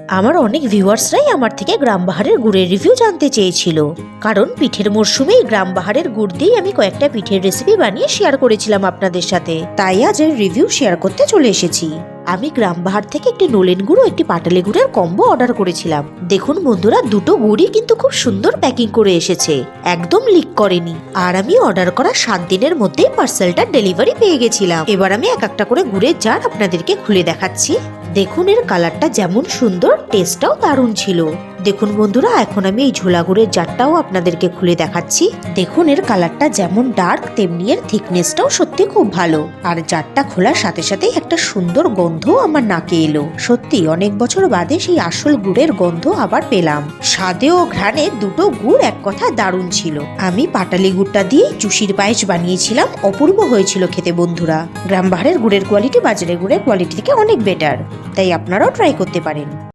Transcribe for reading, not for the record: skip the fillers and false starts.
আমার অনেক ভিউয়ার্সরাই আমার থেকে গ্রামবাহারের গুড়ের রিভিউ জানতে চেয়েছিল, কারণ পিঠের মরশুমেই গ্রামবাহারের গুড় দিয়ে আমি কয়েকটা পিঠের রেসিপি বানিয়ে শেয়ার করেছিলাম আপনাদের সাথে। তাই আজ এর রিভিউ শেয়ার করতে চলে এসেছি। আমি গ্রামবাহার থেকে একটি নলেন গুড় ও একটি পাটালি গুড়ের কম্বো অর্ডার করেছিলাম। দেখুন বন্ধুরা, দুটো গুড়ই কিন্তু খুব সুন্দর প্যাকিং করে এসেছে, একদম লিক করেনি। আর আমি অর্ডার করা 7 দিনের মধ্যেই পার্সেলটা ডেলিভারি পেয়ে গেছিলাম। এবার আমি এক একটা করে গুড়ের জার আপনাদেরকে খুলে দেখাচ্ছি। দেখুন এর কালারটা যেমন সুন্দর, টেস্টটাও দারুণ ছিল। দেখুন বন্ধুরা, এখন আমি এই ঝোলা গুড়ের জারটাও আপনাদেরকে খুলে দেখাচ্ছি। দেখুন এর কালারটা যেমন ডার্ক, তেমনি এর থিকনেসটাও সত্যি খুব ভালো। আর জারটা খোলার সাথে সাথেই একটা সুন্দর গন্ধ আমার নাকে এলো। সত্যি অনেক বছর বাদে সেই আসল গুড়ের গন্ধ আবার পেলাম। স্বাদে ও ঘ্রাণে দুটো গুড় এক কথা দারুণ ছিল। আমি পাটালি গুড়টা দিয়ে চুষির পায়েস বানিয়েছিলাম, অপূর্ব হয়েছিল খেতে বন্ধুরা। গ্রামবাহারের গুড়ের কোয়ালিটি বাজারের গুড়ের কোয়ালিটি থেকে অনেক বেটার, তাই আপনারাও ট্রাই করতে পারেন।